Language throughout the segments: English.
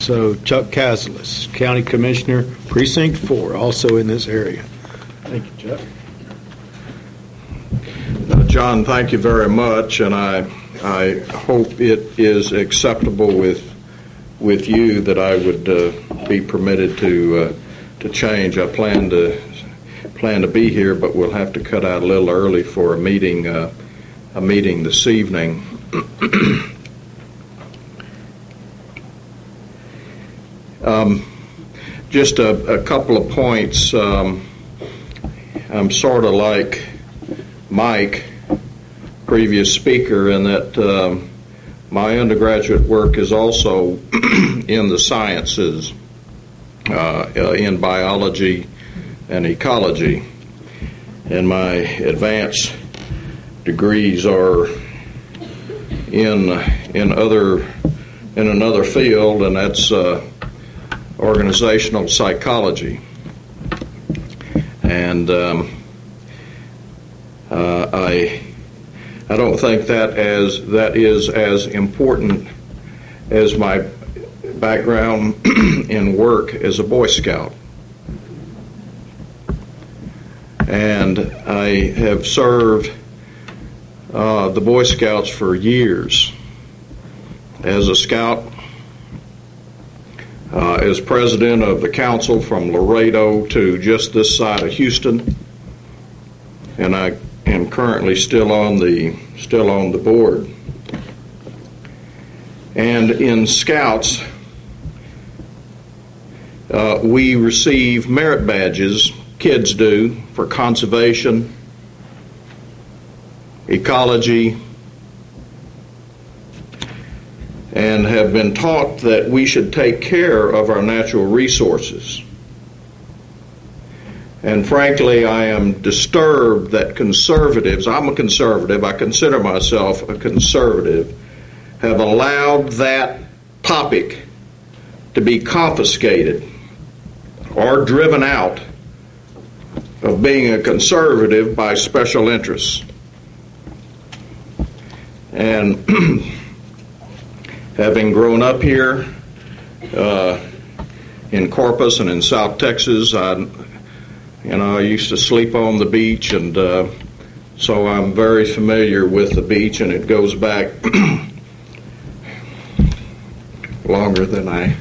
So Chuck Cazalas, County Commissioner, Precinct 4, also in this area. Thank you, Chuck. John, thank you very much, and I hope it is acceptable with you that I would be permitted to change. I plan to be here, but we'll have to cut out a little early for a meeting this evening. Just a couple of points. I'm sort of like Mike, previous speaker, in that my undergraduate work is also in the sciences, in biology and ecology, and my advanced degrees are in another field, and that's organizational psychology. And I don't think that is as important as my background in work as a Boy Scout. And I have served the Boy Scouts for years as a scout, as president of the council from Laredo to just this side of Houston, and I am currently still on the board. And in Scouts, we receive merit badges, kids do, for conservation, ecology, and have been taught that we should take care of our natural resources. And frankly, I am disturbed that conservatives, I'm a conservative, I consider myself a conservative, have allowed that topic to be confiscated or driven out of being a conservative by special interests. And having grown up here in Corpus and in South Texas, I used to sleep on the beach, and so I'm very familiar with the beach, and it goes back longer than I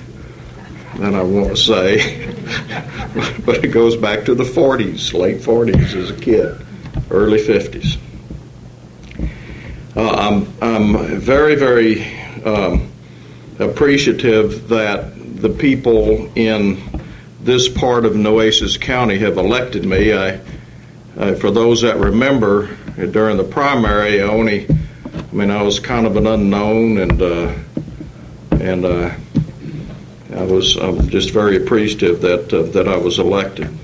want to say, but it goes back to the 40s, late 40s as a kid, early 50s. I'm very, very appreciative that the people in this part of Nueces County have elected me. For those that remember, during the primary, I was kind of an unknown, and I'm just very appreciative that I was elected.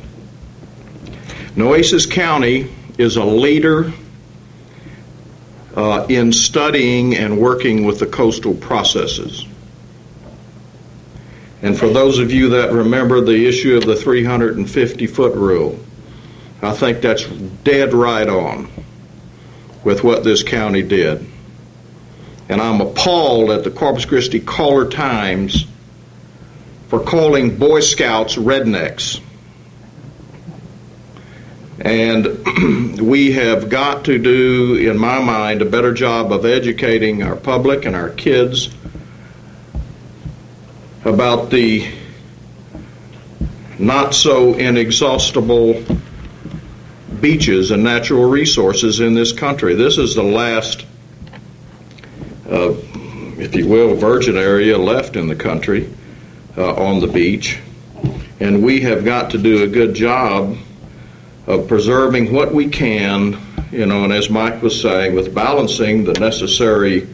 Nueces County is a leader in studying and working with the coastal processes. And for those of you that remember the issue of the 350-foot rule, I think that's dead right on with what this county did. And I'm appalled at the Corpus Christi Caller-Times for calling Boy Scouts rednecks. And we have got to do, in my mind, a better job of educating our public and our kids about the not so inexhaustible beaches and natural resources in this country. This is the last, if you will, virgin area left in the country on the beach. And we have got to do a good job of preserving what we can, and as Mike was saying, with balancing the necessary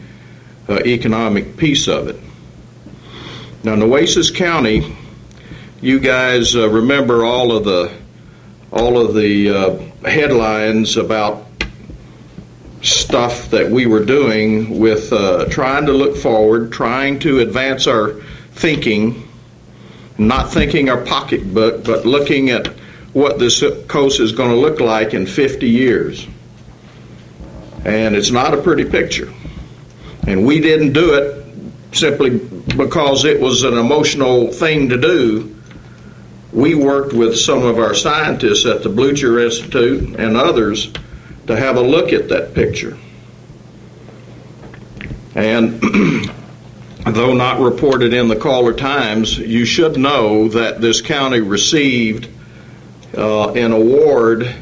economic piece of it. Now, Nueces County, you guys remember all of the headlines about stuff that we were doing with trying to look forward, trying to advance our thinking, not thinking our pocketbook, but looking at what this coast is going to look like in 50 years. And it's not a pretty picture. And we didn't do it simply because it was an emotional thing to do, we worked with some of our scientists at the Blucher Institute and others to have a look at that picture. And though not reported in the Caller Times, you should know that this county received an award,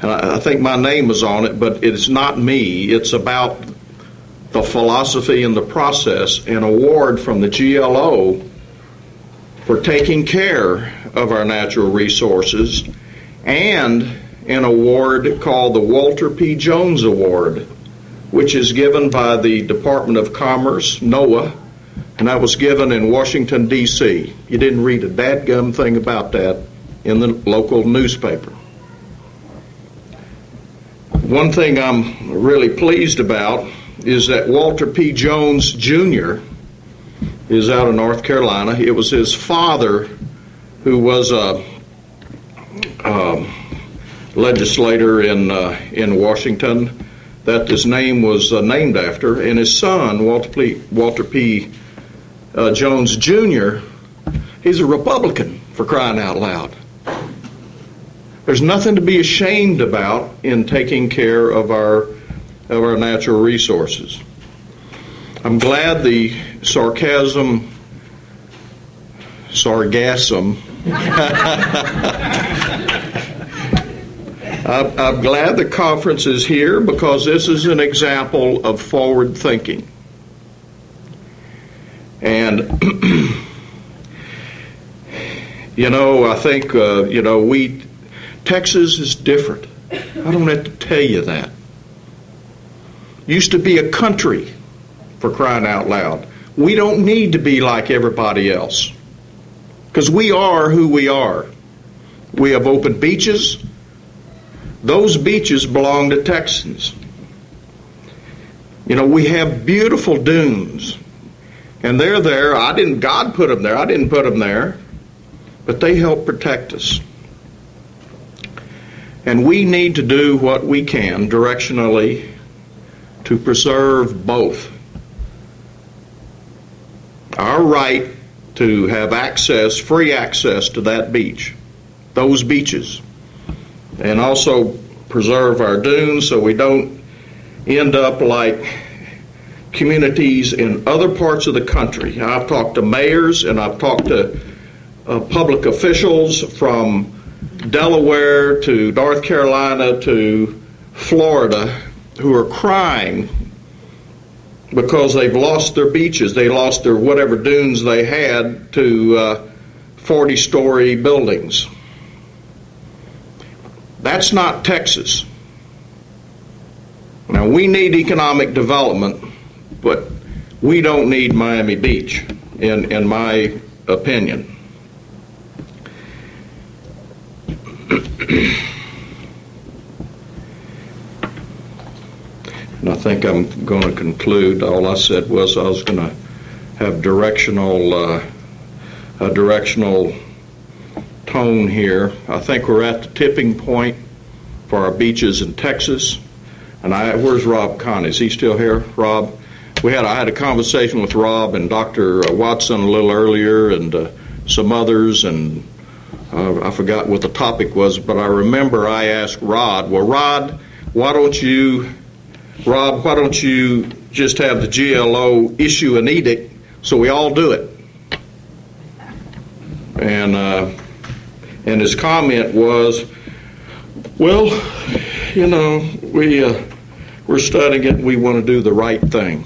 and I think my name was on it, but it's not me. It's about the philosophy and the process, an award from the GLO for taking care of our natural resources, and an award called the Walter P. Jones Award, which is given by the Department of Commerce, NOAA, and that was given in Washington, D.C. You didn't read a dadgum thing about that in the local newspaper. One thing I'm really pleased about is that Walter P. Jones, Jr. is out of North Carolina. It was his father who was a legislator in Washington that his name was named after, and his son, Walter P. Jones, Jr., he's a Republican, for crying out loud. There's nothing to be ashamed about in taking care of our natural resources. I'm glad the Sargassum I'm glad the conference is here, because this is an example of forward thinking. And, I think, Texas is different. I don't have to tell you that. Used to be a country, for crying out loud. We don't need to be like everybody else, because we are who we are. We have open beaches. Those beaches belong to Texans. We have beautiful dunes, and they're there. God put them there. I didn't put them there, but they help protect us. And we need to do what we can directionally to preserve both. Our right to have access, free access to that beach, those beaches, and also preserve our dunes so we don't end up like communities in other parts of the country. I've talked to mayors and I've talked to public officials from Delaware to North Carolina to Florida who are crying because they've lost their beaches. They lost their whatever dunes they had to 40-story buildings. That's not Texas. Now, we need economic development, but we don't need Miami Beach, in my opinion. And I think I'm going to conclude. All I said was I was going to have a directional tone here. I think we're at the tipping point for our beaches in Texas. And where's Rob Conn? Is he still here, Rob? I had a conversation with Rob and Dr. Watson a little earlier, and some others, and I forgot what the topic was, but I remember I asked Rod, well, Rod, why don't you just have the GLO issue an edict so we all do it? And his comment was, well, we're studying it and we want to do the right thing.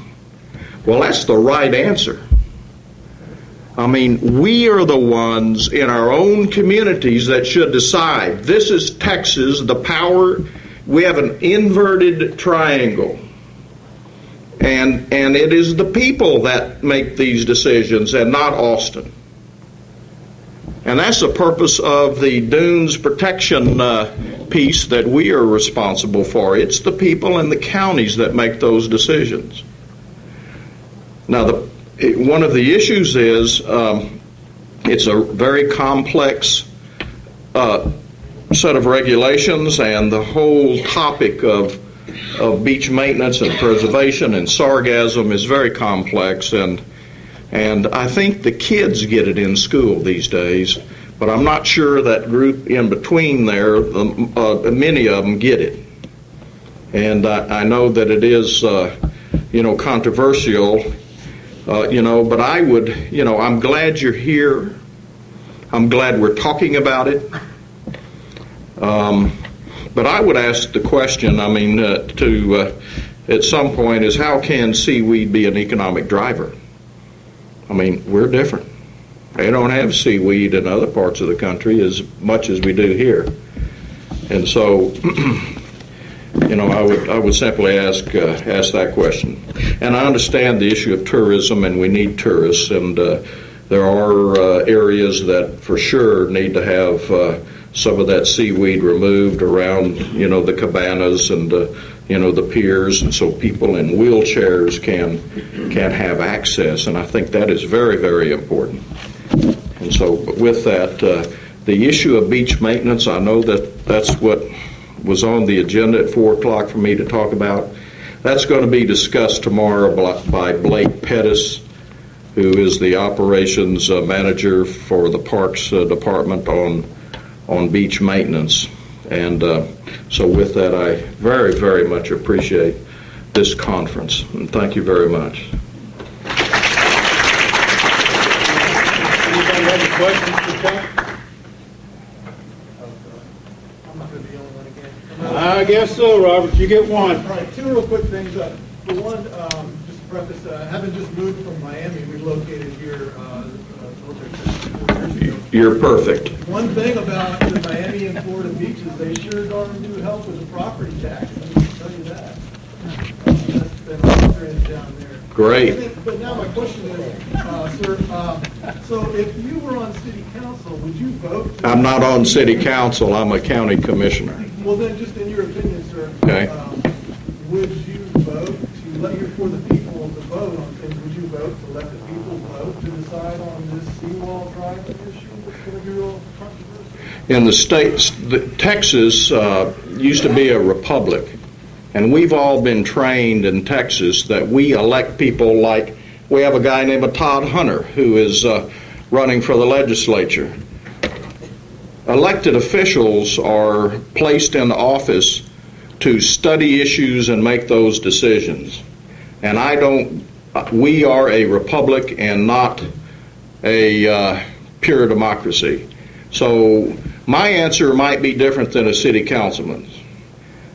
Well, that's the right answer. I mean, we are the ones in our own communities that should decide. This is Texas, the power. We have an inverted triangle. And it is the people that make these decisions and not Austin. And that's the purpose of the dunes protection piece that we are responsible for. It's the people in the counties that make those decisions. Now, one of the issues is it's a very complex set of regulations, and the whole topic of of beach maintenance and preservation and sargassum is very complex, and I think the kids get it in school these days, but I'm not sure that group in between there, many of them get it. And I know that it is, controversial, but I would, I'm glad you're here. I'm glad we're talking about it. But I would ask the question, at some point, is how can seaweed be an economic driver? We're different. They don't have seaweed in other parts of the country as much as we do here. And so, I would simply ask that question. And I understand the issue of tourism, and we need tourists, and there are areas that for sure need to have some of that seaweed removed around, the cabanas and the piers, and so people in wheelchairs can have access. And I think that is very, very important. And so with that, the issue of beach maintenance, I know that's what was on the agenda at 4 o'clock for me to talk about. That's going to be discussed tomorrow by Blake Pettis, who is the operations manager for the Parks Department on beach maintenance. And so with that, I very, very much appreciate this conference. And thank you very much. Anybody have any questions for Chuck? I'm not going to be the only one again. I guess so, Robert. You get one. All right, 2 real quick things. For one, just to preface, having just moved from Miami, relocated here military 4 years ago. You're perfect. One thing about the Miami and Florida beaches, they sure darn do help with the property tax. I can tell you that. That's been our trend down there. Great. But now my question is, sir, so if you were on city council, would you vote? I'm not on city council. I'm a county commissioner. Well, then, just in your opinion, sir, Okay. would you vote to let for the people to vote on things? Would you vote to let the people vote to decide on this seawall driving issue that's going to be real controversial? In the states, Texas used to be a republic, and we've all been trained in Texas that we elect people like, we have a guy named Todd Hunter who is running for the legislature. Elected officials are placed in office to study issues and make those decisions. And we are a republic and not a pure democracy. So my answer might be different than a city councilman's.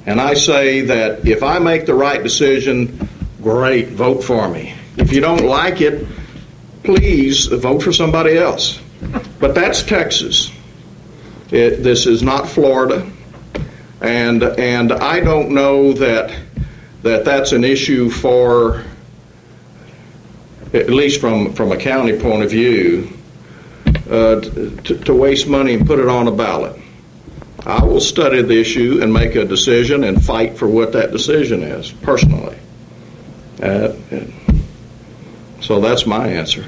And I say that if I make the right decision, great, vote for me. If you don't like it, please vote for somebody else. But that's Texas. This is not Florida. And I don't know that's an issue for, at least from a county point of view, to waste money and put it on a ballot. I will study the issue and make a decision and fight for what that decision is, personally. So that's my answer.